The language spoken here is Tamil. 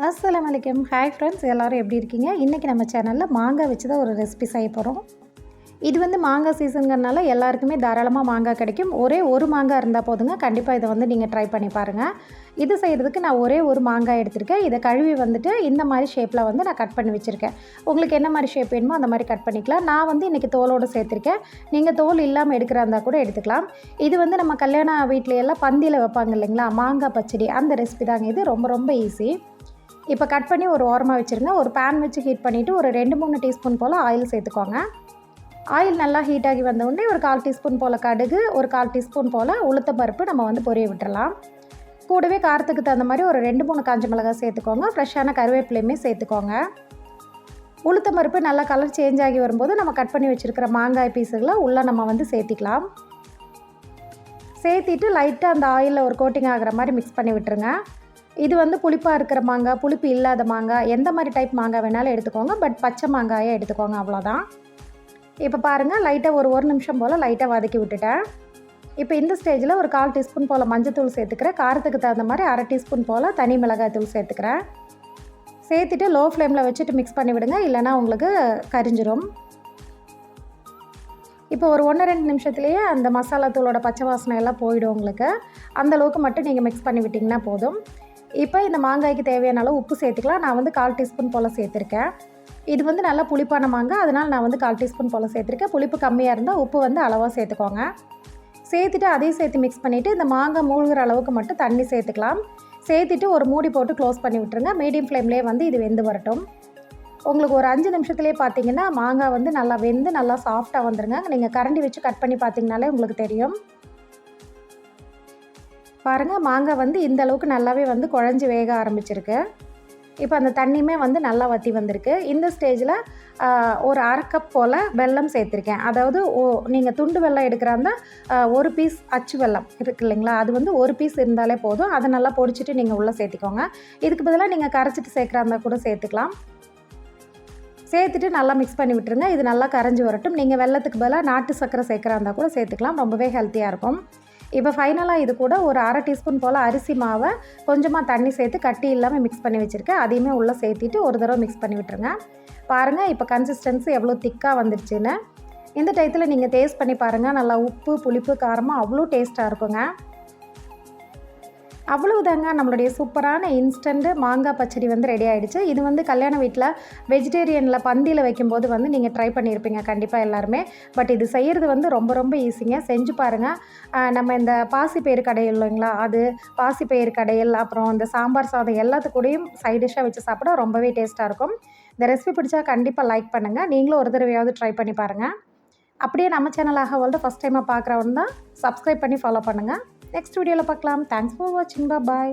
அஸ்ஸலாமு அலைக்கும். ஹாய் ஃப்ரெண்ட்ஸ், எல்லோரும் எப்படி இருக்கீங்க? இன்றைக்கி நம்ம சேனலில் மாங்காய் வச்சு தான் ஒரு ரெசிபி செய்ய போகிறோம். இது வந்து மாங்காய் சீசனுங்கிறனால எல்லாருக்குமே தாராளமாக மாங்காய் கிடைக்கும். ஒரே ஒரு மாங்காய் இருந்தால் போதுங்க. கண்டிப்பாக இதை வந்து நீங்கள் ட்ரை பண்ணி பாருங்கள். இது செய்கிறதுக்கு நான் ஒரே ஒரு மாங்காய் எடுத்திருக்கேன். இதை கழுவி வந்துட்டு இந்த மாதிரி ஷேப்பில் வந்து நான் கட் பண்ணி வச்சுருக்கேன். உங்களுக்கு என்ன மாதிரி ஷேப் வேணுமோ அந்த மாதிரி கட் பண்ணிக்கலாம். நான் வந்து இன்றைக்கி தோலோடு சேர்த்துருக்கேன். நீங்கள் தோல் இல்லாமல் எடுக்கிறா இருந்தால் கூட எடுத்துக்கலாம். இது வந்து நம்ம கல்யாண வீட்லையெல்லாம் பந்தியில் வைப்பாங்க இல்லைங்களா, மாங்காய் பச்சடி, அந்த ரெசிபி தாங்க இது. ரொம்ப ரொம்ப ஈஸி. இப்போ கட் பண்ணி ஒரு ஓரமாக வச்சுருங்க. ஒரு பேன் வச்சு ஹீட் பண்ணிவிட்டு ஒரு 2-3 டீஸ்பூன் போல் ஆயில் சேர்த்துக்கோங்க. ஆயில் நல்லா ஹீட் ஆகி வந்த உடனே ஒரு 1/4 டீஸ்பூன் போல் கடுகு, ஒரு 1/4 டீஸ்பூன் போல் உளுத்தம் பருப்பு நம்ம வந்து பொரிய விட்டுறலாம். கூடவே காரத்துக்கு தகுந்த மாதிரி ஒரு 2-3 காஞ்ச மிளகாய் சேர்த்துக்கோங்க. ஃப்ரெஷ்ஷான கருவேப்பிலையுமே சேர்த்துக்கோங்க. உளுத்தம் பருப்பு நல்லா கலர் சேஞ்ச் ஆகி வரும்போது நம்ம கட் பண்ணி வச்சுருக்கிற மாங்காய் பீஸுகளை உள்ளே நம்ம வந்து சேர்த்திக்கலாம். சேர்த்திட்டு லைட்டாக அந்த ஆயிலில் ஒரு கோட்டிங் ஆகிற மாதிரி மிக்ஸ் பண்ணி விட்டுருங்க. இது வந்து புளிப்பாக இருக்கிற மாங்காய், புளிப்பு இல்லாத மாங்காய், எந்த மாதிரி டைப் மாங்காய் வேணாலும் எடுத்துக்கோங்க. பட் பச்சை மாங்காயை எடுத்துக்கோங்க, அவ்வளோதான். இப்போ பாருங்கள், லைட்டாக ஒரு நிமிஷம் போல் லைட்டாக வதக்கி விட்டுட்டேன். இப்போ இந்த ஸ்டேஜில் ஒரு 1/4 டீஸ்பூன் போல் மஞ்சத்தூள் சேர்த்துக்கிறேன். காரத்துக்கு தகுந்த மாதிரி 1/2 டீஸ்பூன் போல் தனி மிளகாய் தூள் சேர்த்துக்கிறேன். சேர்த்துட்டு லோ ஃப்ளேமில் வச்சுட்டு மிக்ஸ் பண்ணி விடுங்க, இல்லைனா உங்களுக்கு கரிஞ்சிரும். இப்போ ஒரு 1-2 நிமிஷத்துலேயே அந்த மசாலா தூளோட பச்சை வாசனை எல்லாம் போயிடும் உங்களுக்கு. அந்தளவுக்கு மட்டும் நீங்கள் மிக்ஸ் பண்ணி விட்டிங்கன்னா போதும். இப்போ இந்த மாங்காய்க்கு தேவையான அளவு உப்பு சேர்த்துக்கலாம். நான் வந்து 1/4 டீஸ்பூன் போல் சேர்த்துருக்கேன். இது வந்து நல்லா புளிப்பான மாங்காய், அதனால் நான் வந்து 1/4 டீஸ்பூன் போல் சேர்த்துருக்கேன். புளிப்பு கம்மியாக இருந்தால் உப்பு வந்து அளவாக சேர்த்துக்கோங்க. சேர்த்துட்டு அதையும் சேர்த்து மிக்ஸ் பண்ணிவிட்டு இந்த மாங்காய் மூழ்கிற அளவுக்கு மட்டும் தண்ணி சேர்த்துக்கலாம். சேர்த்துட்டு ஒரு மூடி போட்டு க்ளோஸ் பண்ணி விட்டுருங்க. மீடியம் ஃப்ளேம்லேயே வந்து இது வெந்து வரட்டும். உங்களுக்கு ஒரு 5 நிமிஷத்துலேயே பார்த்தீங்கன்னா மாங்காய் வந்து நல்லா வெந்து நல்லா சாஃப்டாக வந்துருங்க. நீங்கள் கரண்டி வச்சு கட் பண்ணி பார்த்தீங்கனாலே உங்களுக்கு தெரியும். பாருங்கள், மாங்காய் வந்து இந்த அளவுக்கு நல்லாவே வந்து குழஞ்சி வேக ஆரம்பிச்சிருக்கு. இப்போ அந்த தண்ணியுமே வந்து நல்லா வற்றி வந்திருக்கு. இந்த ஸ்டேஜில் ஒரு 1/2 கப் போல் வெல்லம் சேர்த்துருக்கேன். அதாவது நீங்கள் துண்டு வெல்லம் எடுக்கிறாந்தா ஒரு பீஸ் அச்சு வெல்லம் இருக்குது இல்லைங்களா, அது வந்து ஒரு பீஸ் இருந்தாலே போதும். அதை நல்லா பொடிச்சிட்டு நீங்கள் உள்ளே சேர்த்திக்கோங்க. இதுக்கு பதிலாக நீங்கள் கரைச்சிட்டு சேர்க்குறாந்தா கூட சேர்த்துக்கலாம். சேர்த்துட்டு நல்லா மிக்ஸ் பண்ணி விட்டுருங்க. இது நல்லா கரைஞ்சி வரட்டும். நீங்கள் வெல்லத்துக்கு பதிலாக நாட்டு சர்க்கரை சேர்க்குறா இருந்தால் கூட சேர்த்துக்கலாம். ரொம்பவே ஹெல்த்தியாக இருக்கும். இப்போ ஃபைனலாக இது கூட ஒரு 1/2 டீஸ்பூன் போல் அரிசி மாவை கொஞ்சமாக தண்ணி சேர்த்து கட்டி இல்லாமல் மிக்ஸ் பண்ணி வச்சுருக்கேன். அதையுமே உள்ளே சேர்த்திட்டு ஒரு தடவை மிக்ஸ் பண்ணி விட்டுருங்க. பாருங்கள், இப்போ கன்சிஸ்டன்சி எவ்வளோ திக்காக வந்துருச்சுன்னு. இந்த டயத்தில் நீங்கள் டேஸ்ட் பண்ணி பாருங்கள். நல்லா உப்பு, புளிப்பு, காரமாக அவ்வளோ டேஸ்ட்டாக இருக்குங்க. அவ்வளவுதாங்க, நம்மளுடைய சூப்பரான இன்ஸ்டன்ட் மாங்காய் பச்சடி வந்து ரெடி ஆகிடுச்சு. இது வந்து கல்யாண வீட்டில் வெஜிடேரியனில் பந்தியில் வைக்கும்போது வந்து நீங்கள் ட்ரை பண்ணியிருப்பீங்க கண்டிப்பாக எல்லாருமே. பட் இது செய்கிறது வந்து ரொம்ப ரொம்ப ஈஸிங்க. செஞ்சு பாருங்கள். நம்ம இந்த பாசிப்பயிறு கடையில் இல்லைங்களா, அது பாசிப்பயிறு கடையில், அப்புறம் இந்த சாம்பார் சாதம் எல்லாத்துக்கூடையும் சைட் டிஷ்ஷாக வச்சு சாப்பிட ரொம்பவே டேஸ்ட்டாக இருக்கும். இந்த ரெசிபி பிடிச்சா கண்டிப்பாக லைக் பண்ணுங்கள். நீங்களும் ஒரு தடவையாவது ட்ரை பண்ணி பாருங்கள். அப்படியே நம்ம சேனலாக வந்து ஃபஸ்ட் டைமாக பார்க்குறவங்க தான் சப்ஸ்கிரைப் பண்ணி ஃபாலோ பண்ணுங்கள். நெக்ஸ்ட் வீடியோவில் பார்க்கலாம். தேங்க்ஸ் ஃபார் வாட்சிங். பாய்.